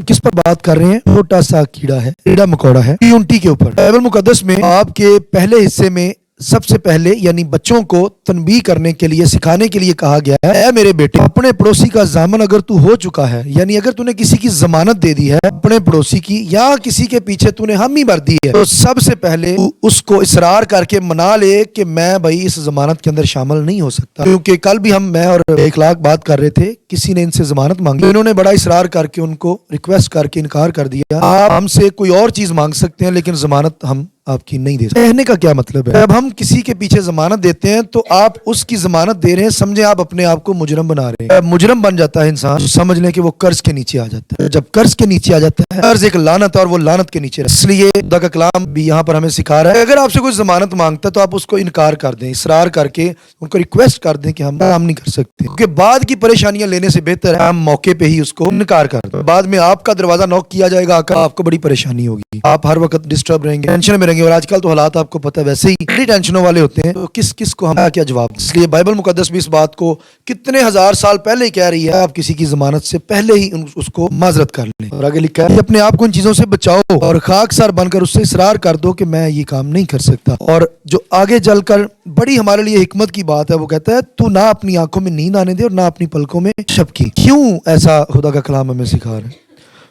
کس پر بات کر رہے ہیں؟ چھوٹا سا کیڑا مکوڑا ہے، چیونٹی کے اوپر۔ بائبل مقدس میں آپ کے پہلے حصے میں سب سے پہلے یعنی بچوں کو تنبیہ کرنے کے لیے، سکھانے کے لیے کہا گیا ہے، اے میرے بیٹے، اپنے پڑوسی کا ضامن اگر تو ہو چکا ہے، یعنی اگر تو نے کسی کی ضمانت دے دی ہے اپنے پڑوسی کی، یا کسی کے پیچھے تو نے حامی بھر دی ہے، تو سب سے پہلے اس کو اصرار کر کے منا لے کہ میں بھائی اس ضمانت کے اندر شامل نہیں ہو سکتا۔ کیونکہ کل بھی میں اور 1 لاکھ بات کر رہے تھے، کسی نے ان سے ضمانت مانگی، انہوں نے بڑا اصرار کر کے ان کو ریکویسٹ کر کے انکار کر دیا۔ آپ ہم سے کوئی اور چیز مانگ سکتے ہیں لیکن ضمانت ہم آپ کی نہیں دے سکتے۔ کہنے کا کیا مطلب ہے؟ جب ہم کسی کے پیچھے ضمانت دیتے ہیں تو آپ اس کی ضمانت دے رہے ہیں، سمجھیں آپ اپنے آپ کو مجرم بنا رہے ہیں۔ مجرم بن جاتا ہے انسان، سمجھ لیں کہ وہ قرض کے نیچے آ جاتا ہے۔ جب قرض کے نیچے آ جاتا ہے، قرض ایک لعنت ہے اور وہ لعنت کے نیچے، اس لیے خدا کا کلام بھی یہاں پر ہمیں سکھا رہا ہے، اگر آپ سے کوئی ضمانت مانگتا ہے تو آپ اس کو انکار کر دیں، اصرار کر کے ان کو ریکویسٹ کر دیں کہ ہم کام نہیں کر سکتے، کیونکہ بعد کی پریشانیاں لینے سے بہتر ہے ہم موقع پہ ہی اس کو انکار کر دیں۔ بعد میں آپ کا دروازہ نوک کیا جائے گا، آپ کو بڑی پریشانی ہوگی، آپ ہر وقت ڈسٹرب رہیں گے، ٹینشن میں رہیں گے، اور آج کل تو حالات آپ کو پتہ ہے ویسے ہی بڑی ٹینشنوں والے ہوتے ہیں، تو کس کو ہم کیا جواب دیں؟ اس لیے بائبل مقدس بھی اس بات کو کتنے ہزار سال پہلے ہی کہہ رہی ہے، آپ کسی کی ضمانت سے پہلے ہی اس کو معذرت کر لیں، اور آگے لکھا ہے اپنے آپ کو ان چیزوں سے بچاؤ اور خاکسار بن کر اس سے اصرار کر دو کہ میں یہ کام نہیں کر سکتا۔ اور جو آگے چل کر بڑی ہمارے لیے حکمت کی بات ہے، وہ کہتا ہے تو نہ اپنی آنکھوں میں نیند آنے دے اور نہ اپنی پلکوں میں شبکی۔ کیوں ایسا خدا کا کلام ہمیں سکھا رہا ہے؟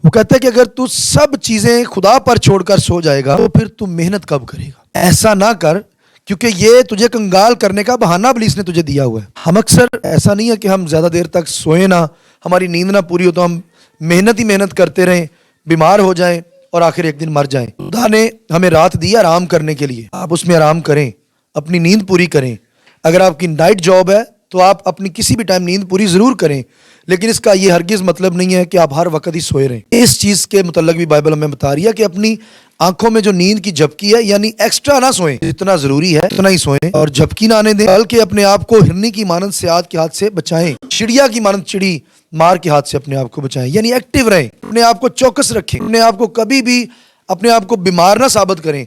وہ کہتا ہے کہ اگر تو سب چیزیں خدا پر چھوڑ کر سو جائے گا تو پھر تو محنت کب کرے گا؟ ایسا نہ کر، کیونکہ یہ تجھے کنگال کرنے کا بہانہ ابلیس نے تجھے دیا ہوا ہے۔ ہم اکثر ایسا نہیں ہے کہ ہم زیادہ دیر تک سوئیں نہ، ہماری نیند نہ پوری ہو تو ہم محنت کرتے رہیں، بیمار ہو جائیں اور آخر ایک دن مر جائیں۔ خدا نے ہمیں رات دی آرام کرنے کے لیے، آپ اس میں آرام کریں، اپنی نیند پوری کریں۔ اگر آپ کی نائٹ جاب ہے تو آپ اپنی کسی بھی ٹائم نیند پوری ضرور کریں، لیکن اس کا یہ ہرگز مطلب نہیں ہے کہ آپ ہر وقت ہی سوئے رہیں۔ اس چیز کے متعلق بھی بائبل ہمیں بتا رہی ہے کہ اپنی آنکھوں میں جو نیند کی جھپکی ہے، یعنی ایکسٹرا نہ سوئیں، جتنا ضروری ہے اتنا ہی سوئیں، اور جھپکی نہ آنے دیں، بلکہ اپنے آپ کو ہرنی کی مانند سیاد کے ہاتھ سے بچائیں، چڑیا کی مانند چڑی مار کے ہاتھ سے اپنے آپ کو بچائیں، یعنی ایکٹیو رہیں، اپنے آپ کو چوکس رکھیں، اپنے آپ کو کبھی بھی اپنے آپ کو بیمار نہ ثابت کریں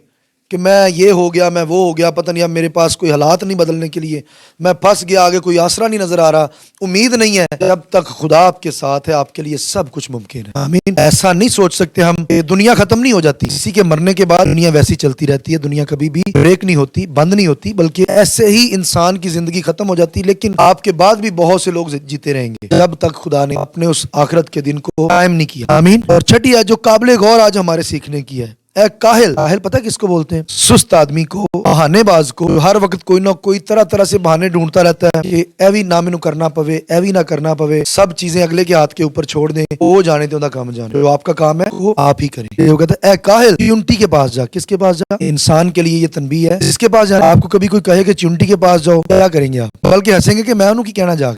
کہ میں یہ ہو گیا، میں وہ ہو گیا، پتہ نہیں اب میرے پاس کوئی حالات نہیں بدلنے کے لیے، میں پھنس گیا، آگے کوئی آسرا نہیں نظر آ رہا، امید نہیں ہے۔ جب تک خدا آپ کے ساتھ ہے آپ کے لیے سب کچھ ممکن ہے۔ آمین۔ ایسا نہیں سوچ سکتے ہم کہ دنیا ختم نہیں ہو جاتی، کسی کے مرنے کے بعد دنیا ویسی چلتی رہتی ہے، دنیا کبھی بھی بریک نہیں ہوتی، بند نہیں ہوتی، بلکہ ایسے ہی انسان کی زندگی ختم ہو جاتی، لیکن آپ کے بعد بھی بہت سے لوگ جیتے رہیں گے جب تک خدا نے اپنے اس آخرت کے دن کو قائم نہیں کیا۔ آمین۔ اور چھٹی ہے جو قابل غور آج ہمارے سیکھنے کی ہے، اے کاہل پتہ کس کو بولتے ہیں؟ سست آدمی کو، بہانے باز کو، ہر وقت کوئی نہ کوئی طرح سے بہانے ڈھونڈتا رہتا ہے کہ ایوی نہ مینوں کرنا پوے، ایوی نہ کرنا پوے، سب چیزیں اگلے کے ہاتھ کے اوپر چھوڑ دیں، وہ جانے دیں، انہاں کام جانے، جو آپ کا کام ہے وہ آپ ہی کریں۔ وہ کہتا ہے اے کاہل چیونٹی کے پاس جا۔ کس کے پاس جا؟ انسان کے لیے یہ تنبیہ ہے، جس کے پاس جانا۔ آپ کو کبھی کوئی کہے کہ چیونٹی کے پاس جاؤ، کیا کریں گے آپ؟ بلکہ ہنسیں گے کہ میں انہوں کی کہنا جا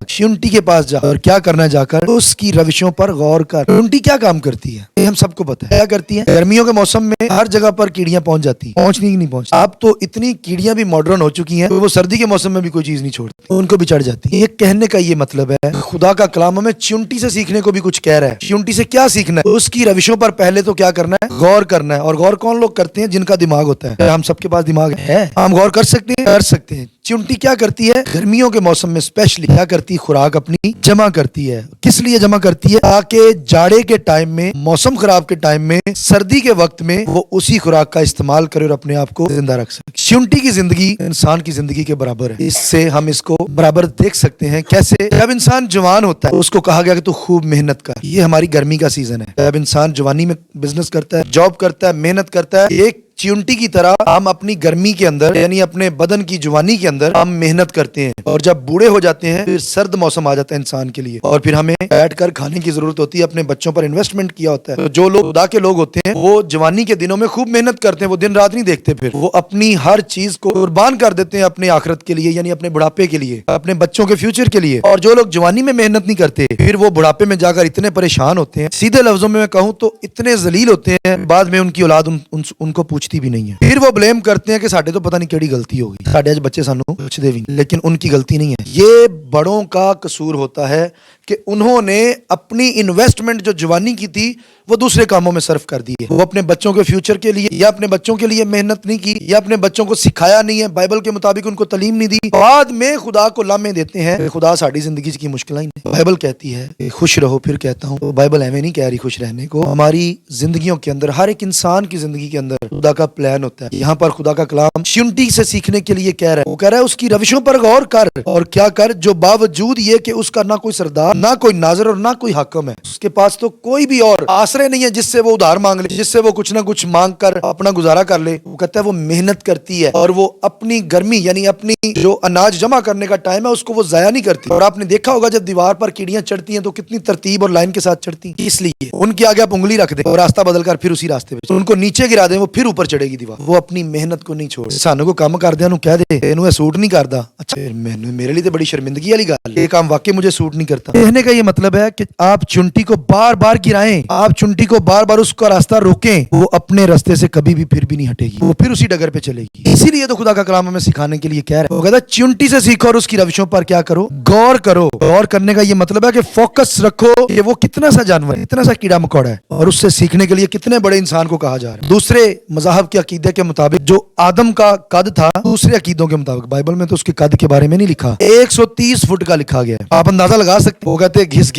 چیونٹی کے پاس جا، اور کیا کرنا جا کر اس کی روشوں پر غور کر۔ چیونٹی کیا کام کرتی ہے یہ ہم سب کو پتہ ہے، کیا کرتی ہے؟ گرمیوں کے موسم میں ہر جگہ پر کیڑیاں پہنچ جاتی ہیں، نہیں پہنچتی۔ اب تو اتنی کیڑیاں بھی ماڈرن ہو چکی ہیں، وہ سردی کے موسم میں بھی کوئی چیز نہیں چھوڑتی، ان کو بھی چڑھ جاتی ہے۔ یہ کہنے کا یہ مطلب ہے، خدا کا کلام ہمیں چیونٹی سے سیکھنے کو بھی کچھ کہہ رہا ہے۔ چیونٹی سے کیا سیکھنا ہے؟ اس کی روشوں پر پہلے تو کیا کرنا ہے؟ غور کرنا ہے۔ اور غور کون لوگ کرتے ہیں؟ جن کا دماغ ہوتا ہے۔ ہم سب کے پاس دماغ ہے، ہم غور کر سکتے ہیں۔ چیونٹی کیا کرتی ہے؟ گرمیوں کے موسم میں اسپیشلی کیا کرتی ہے؟ خوراک اپنی جمع کرتی ہے۔ کس لیے جمع کرتی ہے؟ تاکہ جاڑے کے ٹائم میں، موسم خراب کے ٹائم میں، سردی کے وقت میں وہ اسی خوراک کا استعمال کرے اور اپنے آپ کو زندہ رکھ سکے۔ چیونٹی کی زندگی انسان کی زندگی کے برابر ہے، اس سے ہم اس کو برابر دیکھ سکتے ہیں۔ کیسے؟ جب انسان جوان ہوتا ہے اس کو کہا گیا کہ تو خوب محنت کر، یہ ہماری گرمی کا سیزن ہے۔ جب انسان جوانی میں بزنس کرتا ہے، جاب کرتا ہے، محنت کرتا ہے، ایک چیونٹی کی طرح ہم اپنی گرمی کے اندر، یعنی اپنے بدن کی جوانی کے اندر ہم محنت کرتے ہیں، اور جب بوڑھے ہو جاتے ہیں پھر سرد موسم آ جاتا ہے انسان کے لیے، اور پھر ہمیں بیٹھ کر کھانے کی ضرورت ہوتی ہے، اپنے بچوں پر انویسٹمنٹ کیا ہوتا ہے۔ جو لوگ خدا کے لوگ ہوتے ہیں وہ جوانی کے دنوں میں خوب محنت کرتے ہیں، وہ دن رات نہیں دیکھتے، پھر وہ اپنی ہر چیز کو قربان کر دیتے ہیں اپنے آخرت کے لیے، یعنی اپنے بڑھاپے کے لیے، اپنے بچوں کے فیوچر کے لیے۔ اور جو لوگ جوانی میں محنت نہیں کرتے پھر وہ بڑھاپے میں جا کر اتنے پریشان ہوتے ہیں، سیدھے لفظوں میں کہوں تو اتنے ذلیل ہوتے ہیں، بعد میں ان کی اولاد ان کو پوچھتی بھی نہیں ہے۔ پھر وہ بلیم کرتے ہیں کہ ساڈے تو پتہ نہیں کیڑی غلطی ہوگی، ساڈے اج بچے سانو پوچھدے بھی، لیکن ان کی غلطی نہیں ہے۔ یہ بڑوں کا قصور ہوتا ہے کہ انہوں نے اپنی انویسٹمنٹ جو جوانی کی تھی وہ دوسرے کاموں میں صرف کر دی ہے. وہ اپنے بچوں کے فیوچر کے لیے یا اپنے بچوں کے لیے محنت نہیں کی یا اپنے بچوں کو سکھایا نہیں ہے, بائبل کے مطابق ان کو تعلیم نہیں دی. بعد میں خدا کو لامے دیتے ہیں کہ خدا ساری زندگی کی مشکلیں نہیں. بائبل کہتی ہے کہ خوش رہو. پھر کہتا ہوں بائبل ایویں نہیں کہہ رہی خوش رہنے کو. ہماری زندگیوں کے اندر, ہر ایک انسان کی زندگی کے اندر خدا کا پلان ہوتا ہے. یہاں پر خدا کا کلام چیونٹی سے سیکھنے کے لیے کہہ رہا ہے. وہ کہہ رہا ہے اس کی روشوں پر غور کر, اور کیا کر, جو باوجود یہ کہ اس کا نہ کوئی سردار, نہ کوئی ناظر اور نہ کوئی حاکم ہے, اس کے پاس تو کوئی بھی اور آسرے نہیں ہے جس سے وہ ادھار مانگ لے, جس سے وہ کچھ نہ کچھ مانگ کر اپنا گزارا کر لے. وہ کہتا ہے وہ محنت کرتی ہے اور وہ اپنی گرمی یعنی اپنی جو اناج جمع کرنے کا ٹائم ہے اس کو وہ ضائع نہیں کرتی. اور آپ نے دیکھا ہوگا جب دیوار پر کیڑیاں چڑھتی ہیں تو کتنی ترتیب اور لائن کے ساتھ چڑھتی ہیں. اس لیے ان کے آگے آپ انگلی رکھ دیں اور راستہ بدل کر پھر اسی راستے پہ ان کو نیچے گرا دیں, وہ پھر اوپر چڑھے گی دیوار. وہ اپنی محنت کو نہیں چھوڑ. سانو کو کام کر دیا نو کہہ دے اینو سوٹ نہیں کردا, اچھا میرے لیے تو بڑی شرمندگی والی گل ہے, یہ کام واقعی مجھے سوٹ نہیں کرتا. کہنے کا یہ مطلب ہے کہ آپ چونٹی کو بار بار گرائیں, آپ چونٹی کو بار بار اس کا راستہ روکیں, وہ اپنے راستے سے کبھی بھی پھر بھی نہیں ہٹے گی, وہ پھر اسی ڈگر پہ چلے گی. اسی لیے تو خدا کا کلام ہمیں سکھانے کے لیے کہہ رہا ہے. وہ کہتا ہے چونٹی سے سیکھو اور اس کی روشوں پر کیا کرو, غور کرو. غور کرنے کا یہ مطلب ہے کہ فوکس رکھو کہ وہ کتنا سا جانور ہے, کتنا سا کیڑا مکوڑا ہے, اور اس سے سیکھنے کے لیے کتنے بڑے انسان کو کہا جا رہا ہے. دوسرے مذاہب کے عقیدے کے مطابق جو آدم کا قد تھا, دوسرے عقیدوں کے مطابق, بائبل میں تو اس کے قد کے بارے میں نہیں لکھا, 130 فٹ کا لکھا گیا ہے. آپ اندازہ لگا سکتے. وہ کہتے ہیں گھس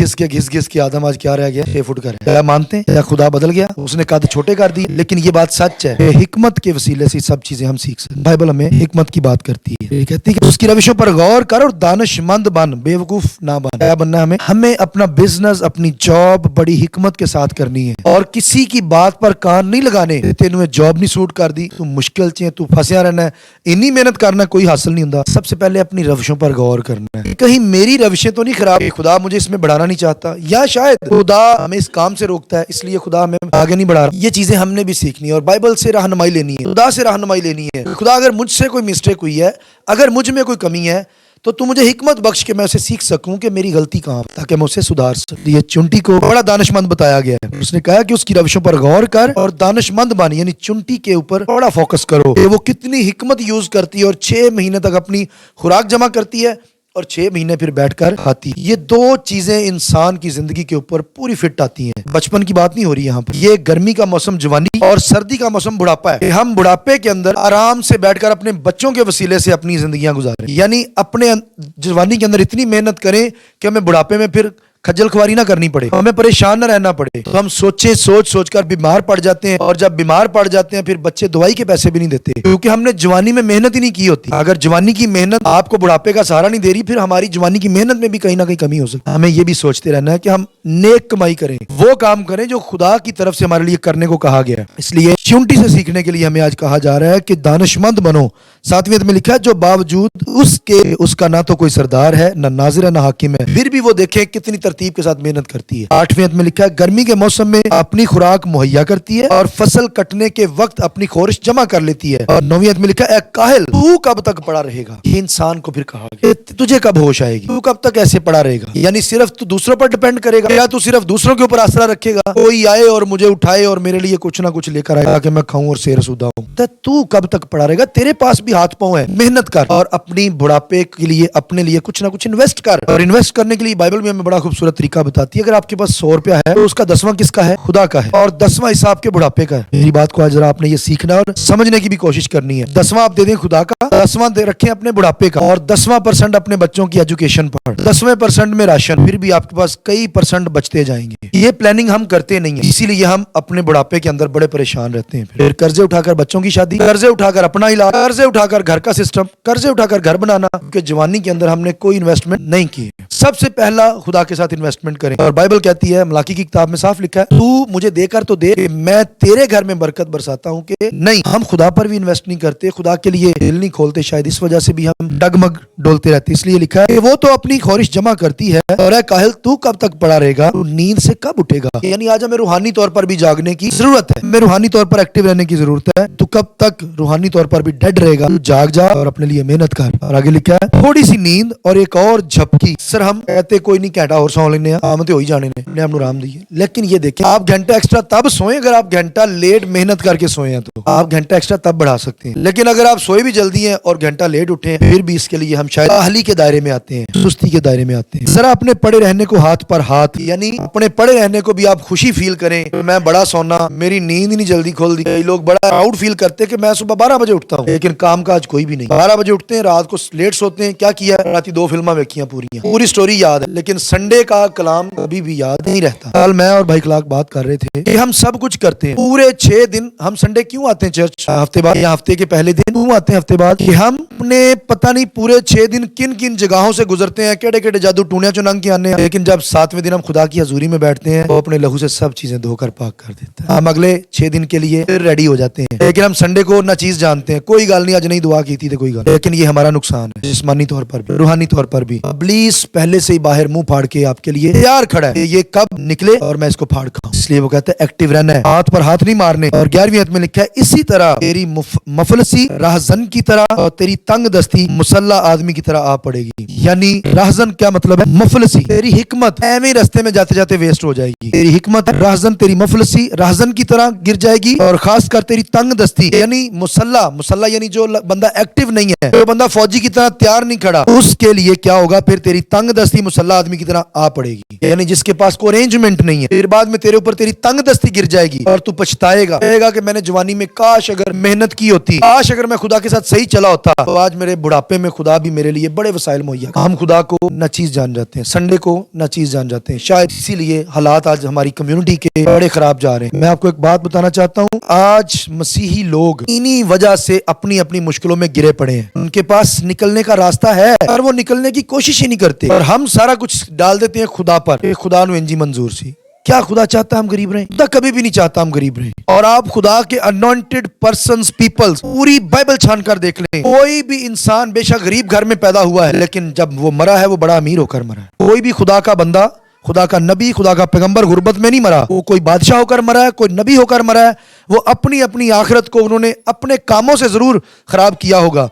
گھس کے آدم آج کیا رہ گیا, 6 فٹ کا رہ گیا. مانتے ہیں خدا بدل گیا, اس نے قد چھوٹے کر دی, لیکن یہ بات سچ ہے. حکمت کے وسیلے سے سب چیزیں ہم سیکھ سکتے. بائبل ہمیں حکمت کی بات کرتی ہے, یہ کہتی ہے کہ اس کی روشوں پر غور کر اور دانش مند بن, بے وقوف نہ بن. کیا بننا ہے ہمیں اپنا بزنس, اپنی جاب بڑی حکمت کے ساتھ کرنی ہے, اور کسی کی بات پر کان نہیں لگانے. تینوں جاب نہیں سوٹ کر دی, تو مشکل چ تو پھنسیا رہنا ہے, انی محنت کرنا کوئی حاصل نہیں ہوتا. سب سے پہلے اپنی روشوں پر غور کرنا ہے, کہیں میری روشیں تو نہیں خراب, خدا مجھے اس میں بڑھانا نہیں چاہتا, یا شاید خدا ہمیں اس کام سے روکتا ہے اس لیے خدا ہمیں آگے نہیں بڑھا رہا. یہ چیزیں ہم نے بھی سیکھنی ہے اور بائبل سے رہنمائی لینی ہے, خدا سے رہنمائی لینی ہے. خدا اگر مجھ سے کوئی مسٹیک ہوئی ہے, اگر مجھ میں کوئی کمی ہے, تو مجھے حکمت بخش کے میں اسے سیکھ سکوں کہ میری غلطی کہاں, تاکہ میں اسے سدھار سکوں. یہ چونٹی کو بڑا دانش مند بتایا گیا ہے. اس نے کہا کہ اس کی روشوں پر غور کر اور دانش مند بن, یعنی چونٹی کے اوپر بڑا فوکس کرو کہ وہ کتنی حکمت یوز کرتی ہے اور 6 مہینے تک اپنی خوراک جمع کرتی ہے اور 6 مہینے پھر بیٹھ کر کھاتی. یہ 2 چیزیں انسان کی زندگی کے اوپر پوری فٹ آتی ہیں. بچپن کی بات نہیں ہو رہی یہاں پر. یہ گرمی کا موسم جوانی اور سردی کا موسم بڑھاپا ہے. ہم بڑھاپے کے اندر آرام سے بیٹھ کر اپنے بچوں کے وسیلے سے اپنی زندگیاں گزاریں, یعنی اپنے جوانی کے اندر اتنی محنت کریں کہ ہمیں بڑھاپے میں پھر کھجل خواری نہ کرنی پڑے, ہمیں پریشان نہ رہنا پڑے. تو ہم سوچ کر بیمار پڑ جاتے ہیں, اور جب بیمار پڑ جاتے ہیں پھر بچے دوائی کے پیسے بھی نہیں دیتے, کیونکہ ہم نے جوانی میں محنت ہی نہیں کی ہوتی. اگر جوانی کی محنت آپ کو بڑھاپے کا سہارا نہیں دے رہی, پھر ہماری جوانی کی محنت میں بھی کہیں نہ کہیں کمی ہو سکتی ہے. ہمیں یہ بھی سوچتے رہنا ہے کہ ہم نیک کمائی کریں, وہ کام کریں جو خدا کی طرف سے ہمارے لیے کرنے کو کہا گیا ہے. اس لیے چونٹی سے سیکھنے کے لیے ہمیں آج کہا جا رہا ہے کہ دانش مند بنو. 7ویں آیت میں لکھا ہے جو باوجود اس کا نہ تو کوئی سردار ہے, نہ ناظر ہے, نہ حاکم ہے, پھر بھی وہ دیکھیں کتنی ترتیب کے ساتھ محنت کرتی ہے. 8ویں آیت میں لکھا ہے گرمی کے موسم میں اپنی خوراک مہیا کرتی ہے اور فصل کٹنے کے وقت اپنی خورش جمع کر لیتی ہے. اور 9ویں آیت میں لکھا ہے اے کاہل تو کب تک پڑا رہے گا. یہ انسان کو پھر کہا گیا تجھے کب ہوش آئے گی, تو کب تک ایسے پڑا رہے گا, یعنی صرف تو دوسروں پر ڈیپینڈ کرے گا, یا تو صرف دوسروں کے اوپر آسرا رکھے گا, کوئی آئے اور مجھے اٹھائے اور میرے لیے کچھ نہ کچھ لے کر آئے تاکہ میں کھاؤں اور سیر سودا ہوں. تو کب تک پڑا رہے گا, تیرے پاس بھی ہاتھ پاؤں ہے, محنت کر اور اپنی بڑھاپے کے لیے اپنے لیے کچھ نہ کچھ انویسٹ کر. اور انویسٹ کرنے کے لیے بائبل میں ہمیں بڑا خوبصورت طریقہ بتاتی ہے. اگر آپ کے پاس 100 روپیہ ہے تو اس کا 10واں کس کا ہے, خدا کا ہے, اور 10واں حصہ آپ کے بڑھاپے کا ہے. میری بات کو آج ذرا آپ نے یہ سیکھنا اور سمجھنے کی بھی کوشش کرنی ہے. 10واں آپ دے دیں خدا کا, 10واں رکھیں اپنے بڑھاپے کا, اور 10واں% اپنے بچوں کی ایجوکیشن پر, 10واں% میں راشن, پھر بھی آپ کے پاس کئی % بچتے جائیں گے. یہ پلاننگ ہم کرتے نہیں ہیں, اسی لیے ہم اپنے بڑھاپے کے اندر بڑے پریشان رہتے ہیں. پھر قرضے اٹھا کر بچوں کی شادی, قرضے اٹھا کر اپنا علاج, قرضے اٹھا کر گھر کا سسٹم, قرضے اٹھا کر گھر بنانا, کیونکہ جوانی کے اندر ہم نے کوئی انویسٹمنٹ نہیں کی. سب سے پہلا خدا کے ساتھ انویسٹمنٹ کریں. اور بائبل کہتی ہے, ملاکی کی کتاب میں صاف لکھا ہے, تو مجھے دے کر تو دے, میں تیرے گھر میں برکت برساتا ہوں. کہ نہیں, ہم خدا پر بھی انویسٹ نہیں کرتے, خدا کے لیے دل نہیں کھولتے, شاید اس وجہ سے بھی ہم ڈگمگ ڈولتے رہتے. اس لیے لکھا ہے کہ وہ تو اپنی خورش جمع کرتی ہے, اور اے کاہل تو کب تک پڑا رہے گا, تو نیند سے کب اٹھے گا. یعنی آج ہمیں روحانی طور پر بھی جاگنے کی ضرورت ہے, ہمیں روحانی طور پر ایکٹیو رہنے کی ضرورت ہے. تو کب تک روحانی طور پر بھی ڈیڈ رہے گا, تو جاگ جا اور اپنے لیے محنت کر. اور آگے لکھا ہے تھوڑی سی نیند اور ایک اور جھپکی سر ہم کہتے کوئی نہیں گھنٹہ اور سو لینے آم تو ہو ہی جانے نے اپنے آپ نو آرام دیے. لیکن یہ دیکھیں آپ گھنٹہ ایکسٹرا تب سوئیں اگر آپ گھنٹہ لیٹ محنت کر کے سوئے ہیں تو آپ گھنٹہ ایکسٹرا تب بڑھا سکتے ہیں. لیکن اگر آپ سوئے بھی جلدی ہیں اور گھنٹہ لیٹ اٹھے ہیں پھر بھی اس کے لیے ہم شاید اہلی کے دائرے میں آتے ہیں, سستی کے دائرے میں آتے ہیں. ذرا اپنے پڑے رہنے کو ہاتھ پر ہاتھ, یعنی اپنے پڑے رہنے کو بھی آپ خوشی فیل کریں. میں بڑا سونا, میری نیند ہی نہیں جلدی کھلتی. کئی لوگ بڑا پراؤڈ فیل کرتے کہ میں صبح 12 بجے اٹھتا ہوں لیکن کام کاج کوئی بھی نہیں. 12 بجے اٹھتے ہیں, رات کو لیٹ سوتے ہیں. کیا کیا رات 2 فلمیں دیکھیاں پوری سٹوری یاد ہے لیکن سنڈے کا کلام کبھی بھی یاد نہیں رہتا. کل میں اور بھائی کلاک بات کر رہے تھے کہ ہم سب کچھ کرتے ہیں پورے 6 دن. ہم سنڈے کیوں آتے ہیں چرچ ہفتے بعد یا ہفتے کے پہلے دن کیوں آتے ہیں ہفتے بعد؟ کہ ہم اپنے پتہ نہیں پورے 6 دن کن کن جگہوں سے گزرتے ہیں, کیڑے کیڑے جادو ٹونیاں چننگ کے آنے ہیں. لیکن جب 7ویں دن ہم خدا کی حضوری میں بیٹھتے ہیں وہ اپنے لہو سے سب چیزیں دھو کر پاک کر دیتا ہے. ہم اگلے 6 دن کے لیے ریڈی ہو جاتے ہیں. لیکن ہم سنڈے کو نہ چیز جانتے ہیں, کوئی گل نہیں, آج نہیں دعا کی تھی تو کوئی گل. لیکن یہ ہمارا نقصان ہے جسمانی طور پر بھی روحانی طور پر بھی. ابلیس پہلے سے ہی باہر منہ پھاڑ کے آپ کے لیے تیار کھڑا ہے, یہ کب نکلے اور میں اس کو پھاڑ کھاؤں. اس لیے وہ کہتا ہے ایکٹیو رہنا ہے, ہاتھ پر ہاتھ نہیں مارنے. اور 11ویں آیت میں لکھا ہے اسی طرح تیری مفلسی راہزن کی طرح اور تیری تنگ دستی مسلح آدمی کی طرح آ پڑے گی. یعنی راہزن کیا مطلب ہے؟ مفلسی. تیری حکمت ایویں رستے میں جاتے جاتے ویسٹ ہو جائے گی. تیری حکمت راہزن, تیری مفلسی راہزن کی طرح گر جائے گی. اور خاص کر تیری تنگ دستی یعنی مسلح یعنی جو بندہ ایکٹیو نہیں ہے, جو بندہ فوجی کی طرح تیار نہیں کھڑا, اس کے لیے کیا ہوگا پھر تیری تنگ دستی مسلح آدمی کی طرح آ پڑے گی. یعنی جس کے پاس کوئی ارینجمنٹ نہیں ہے پھر بعد میں تیرے اوپر تیری تنگ دستی گر جائے گی اور تو پچھتائے گا, کہے گا کہ میں نے جوانی میں کاش اگر محنت کی ہوتی, کاش اگر میں خدا کے ساتھ صحیح چلا ہوتا تو آج میرے بڑھاپے میں خدا بھی میرے لیے بڑے وسائل مہیا. ہم خدا کو نہ چیز جان جاتے ہیں, سنڈے کو نہ چیز جان جاتے ہیں. شاید اسی لیے حالات آج ہماری کمیونٹی کے بڑے خراب جا رہے ہیں. میں آپ کو ایک بات بتانا چاہتا ہوں, آج مسیحی لوگ انہی وجہ سے اپنی اپنی مشکلوں میں گرے پڑے ہیں. ان کے پاس نکلنے کا راستہ ہے اور وہ نکلنے کی کوشش ہی نہیں کرتے, اور ہم سارا کچھ ڈال دیتے ہیں خدا پر کہ خدا نو انجی منظور سی. کیا خدا چاہتا ہم غریب رہیں؟ خدا کبھی بھی نہیں چاہتا ہم غریب رہیں. اور آپ خدا کے انوائنٹڈ پرسنز پیپلز پوری بائبل چھان کر دیکھ لیں, کوئی بھی انسان بے شک غریب گھر میں پیدا ہوا ہے لیکن جب وہ مرا ہے وہ بڑا امیر ہو کر مرا ہے. کوئی بھی خدا کا بندہ, خدا کا نبی, خدا کا پیغمبر غربت میں نہیں مرا. وہ کوئی بادشاہ ہو کر مرا ہے, کوئی نبی ہو کر مرا ہے. وہ اپنی آخرت کو انہوں نے اپنے کاموں سے ضرور خراب کیا ہوگا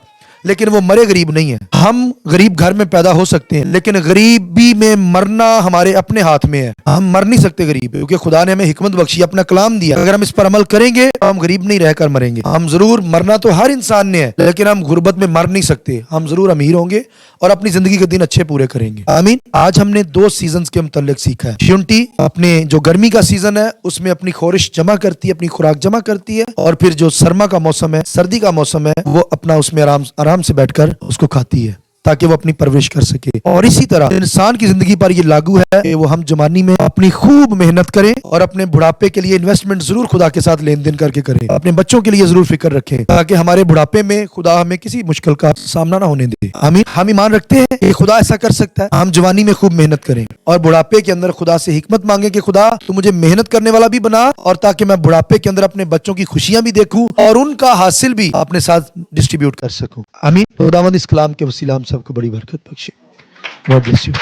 لیکن وہ مرے غریب نہیں ہیں. ہم غریب گھر میں پیدا ہو سکتے ہیں لیکن غریبی میں مرنا ہمارے اپنے ہاتھ میں ہے. ہم مر نہیں سکتے غریب, کیونکہ خدا نے ہمیں حکمت بخشی, اپنا کلام دیا. اگر ہم اس پر عمل کریں گے تو ہم غریب نہیں رہ کر مریں گے. ہم ضرور مرنا تو ہر انسان نے ہے لیکن ہم غربت میں مر نہیں سکتے. ہم ضرور امیر ہوں گے اور اپنی زندگی کے دن اچھے پورے کریں گے. آمین. آج ہم نے 2 سیزنز کے متعلق سیکھا ہے. یونٹی اپنے جو گرمی کا سیزن ہے اس میں اپنی خورش جمع کرتی ہے, اپنی خوراک جمع کرتی ہے, اور پھر جو سرما کا موسم ہے, سردی کا موسم ہے, وہ اپنا اس میں آرام سے بیٹھ کر اس کو کھاتی ہے تاکہ وہ اپنی پرورش کر سکے. اور اسی طرح انسان کی زندگی پر یہ لاگو ہے کہ وہ ہم جوانی میں اپنی خوب محنت کریں اور اپنے بڑھاپے کے لیے انویسٹمنٹ ضرور خدا کے ساتھ لین دین کر کے کریں. اپنے بچوں کے لیے ضرور فکر رکھیں تاکہ ہمارے بڑھاپے میں خدا ہمیں کسی مشکل کا سامنا نہ ہونے دے. آمین. ہم ایمان رکھتے ہیں کہ خدا ایسا کر سکتا ہے. ہم جوانی میں خوب محنت کریں اور بڑھاپے کے اندر خدا سے حکمت مانگیں کہ خدا تو مجھے محنت کرنے والا بھی بنا, اور تاکہ میں بڑھاپے کے اندر اپنے بچوں کی خوشیاں بھی دیکھوں اور ان کا حاصل بھی اپنے ساتھ ڈسٹریبیوٹ کر سکوں. آمین. خداوند اس کلام کے وسیلہ ہم سب کو بڑی برکت بخشے. God bless you.